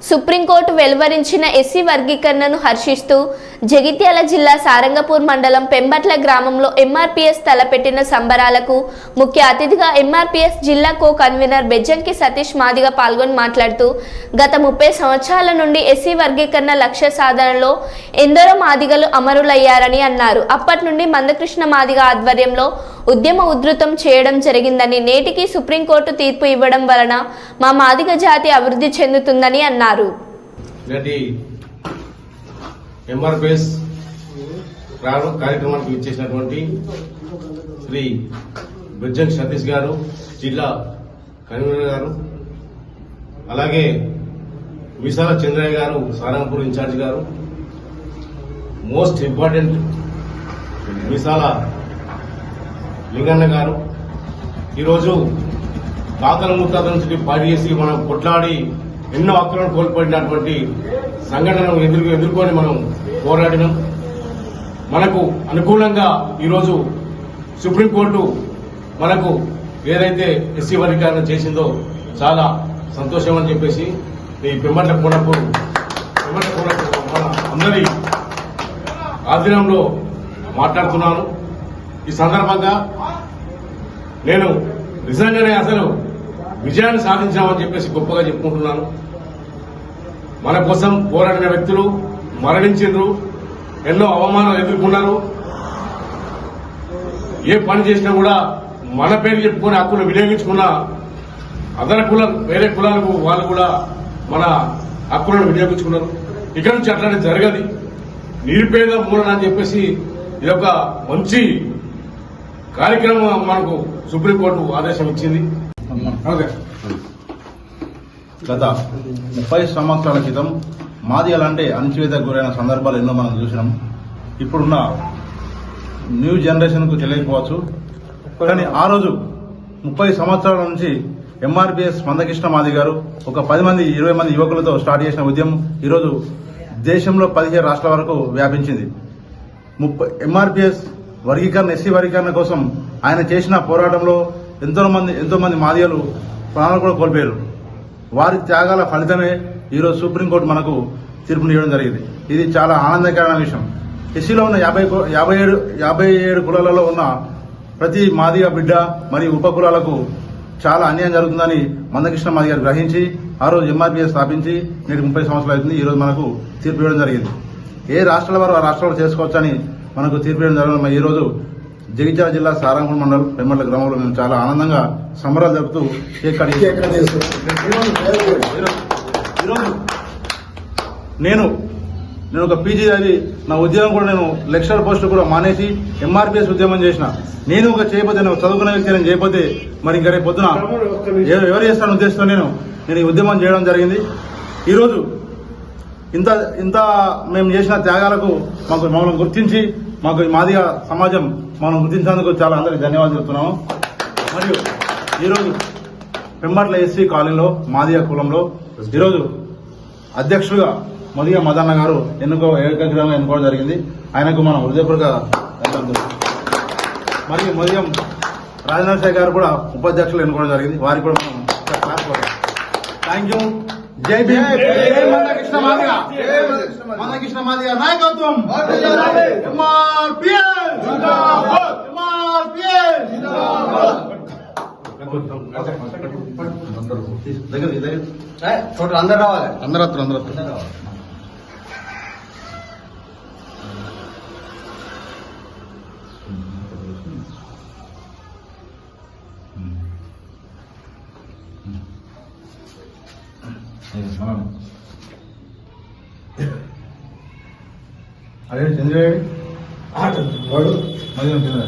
Supreme court వెలువరించిన SC వర్గీకరణను హర్షిస్తూ జగిత్యాల జిల్లా సారంగపూర్ మండలం పెంబట్ల గ్రామంలో ఎంఆర్పీఎస్ తలపెట్టిన సంబరాలకు ముఖ్య అతిథిగా ఎంఆర్పీఎస్ జిల్లా కో కన్వీనర్ బెజ్జంకి సతీష్ మాదిగ పాల్గొని మాట్లాడుతూ గత 30 సంవత్సరాల నుండి ఎస్సీ వర్గీకరణ లక్ష్య సాధనలో ఎందరో మాదిగలు అమరులయ్యారని అన్నారు. అప్పటి నుండి మందకృష్ణ మాదిగ ఆధ్వర్యంలో ఉద్యమ ఉధృతం చేయడం జరిగిందని, నేటికి సుప్రీంకోర్టు తీర్పు ఇవ్వడం వలన మా మాదిగ జాతి అభివృద్ధి చెందుతుందని అన్నారు. ఎంఆర్పీఎస్ కార్యక్రమానికి ఇచ్చేసినటువంటి శ్రీ బెజ్జంకి సతీష్ గారు, జిల్లా కన్వీనర్ గారు, అలాగే విశాల చంద్రయ్య గారు, సారంగపూర్ ఇన్ఛార్జ్ గారు, మోస్ట్ ఇంపార్టెంట్ విశాల లింగన్న గారు, ఈరోజు తాతల ముత్తాతల నుంచి పార్టీ చేసి మనం కొట్లాడి ఎన్నో హక్కులను కోల్పోయినటువంటి సంఘటనను ఎదుర్కొని మనం పోరాడినాం. మనకు అనుకూలంగా ఈరోజు సుప్రీంకోర్టు మనకు ఏదైతే ఎస్సీ వర్గీకరణ చేసిందో చాలా సంతోషం అని చెప్పేసి ఈ పెంబట్ల కోనపూర్ మన అందరి ఆధీనంలో మాట్లాడుతున్నాను. ఈ సందర్భంగా నేను నిజంగానే అసలు విజయాన్ని సాధించామని చెప్పేసి గొప్పగా చెప్పుకుంటున్నాను. మన కోసం పోరాడిన వ్యక్తులు మరణించారు, ఎన్నో అవమానాలు ఎదుర్కొన్నారు. ఏ పని చేసినా కూడా మన పేరు చెప్పుకుని హక్కులు వినియోగించుకున్న అదన కులం వేరే కులాలకు వాళ్ళు కూడా మన హక్కులను వినియోగించుకున్నారు. ఇక్కడ నుంచి అట్లాంటి జరగదు. నిరుపేద మూలన అని చెప్పేసి ఇది ఒక మంచి కార్యక్రమం మనకు సుప్రీంకోర్టు ఆదేశం ఇచ్చింది. గత 30 సంవత్సరాల క్రితం మాదిగలంటే అణచివేతకు గురైన సందర్భాలు ఎన్నో మనం చూసినాం. ఇప్పుడున్న న్యూ జనరేషన్ కు తెలియకపోవచ్చు, కానీ ఆ రోజు 30 సంవత్సరాల నుంచి ఎంఆర్పీఎస్ మందకృష్ణ మాదిగ గారు ఒక 10 మంది 20 మంది యువకులతో స్టార్ట్ చేసిన ఉద్యమం ఈరోజు దేశంలో 17 రాష్ట్రాల వరకు వ్యాపించింది. ఎంఆర్పీఎస్ వర్గీకరణ, ఎస్సీ వర్గీకరణ కోసం ఆయన చేసిన పోరాటంలో ఎంతో మంది మాదిగలు ప్రాణాలు కూడా కోల్పోయారు. వారి త్యాగాల ఫలితమే ఈరోజు సుప్రీంకోర్టు మనకు తీర్పునివ్వడం జరిగింది. ఇది చాలా ఆనందకరమైన విషయం. ఎస్సీలో ఉన్న 57 కులాలలో ఉన్న ప్రతి మాదిగ బిడ్డ మరియు ఉప కులాలకు చాలా అన్యాయం జరుగుతుందని మందకృష్ణ మాదిగ గారు గ్రహించి ఆ రోజు ఎంఆర్పీఎస్ స్థాపించి నేటి 30 సంవత్సరాలు అవుతుంది. ఈ రోజు మనకు తీర్పు ఇవ్వడం జరిగింది. ఏ రాష్ట్రాల వారు ఆ రాష్ట్రాలు చేసుకోవచ్చని మనకు తీర్పు ఇవ్వడం జరగడం. ఈ రోజు జగిత్యాల జిల్లా సారంగపూర్ మండలం పెంబట్ల గ్రామంలో మేము చాలా ఆనందంగా సంబరాలు జరుపుతూ నేను ఒక పీజీ చదివి నా ఉద్యోగం కూడా నేను లెక్చరర్ పోస్టు కూడా మానేసి ఎంఆర్పీఎస్ ఉద్యమం చేసిన. నేను ఒక చేయకపోతే, నేను చదువుకున్న వ్యక్తి నేను చేయకపోతే మరి ఇంకా రేపు పొద్దున ఎవరు చేస్తాను ఉద్దేశంతో నేను ఈ ఉద్యమం చేయడం జరిగింది. ఈరోజు ఇంత మేము చేసిన త్యాగాలకు మమ్మల్ని గుర్తించి మాకు మాదిగ సమాజం మనం గుర్తించినందుకు చాలా అందరికీ ధన్యవాదాలు చెప్తున్నాము. మరియు ఈరోజు పెంబట్ల ఎస్సీ కాలనీలో మాదిగ కులంలో ఈరోజు అధ్యక్షులుగా మొదిగ మదన్న గారు ఏకగ్రీవంగా ఎన్నుకోవడం జరిగింది. ఆయనకు మనం హృదయపూర్వక మరియు మొదిగం రాజనాథ్ గారు కూడా ఉపాధ్యక్షులు ఎన్నుకోవడం జరిగింది. వారికి కూడా మనం థ్యాంక్ యూ. జై భీమ్. మందకృష్ణ మాదిగ నాయకత్వం. అందరూ రావాలి. అందరూ అదే చంద్రయ్య మధ్యాహ్నం చంద్రయ్య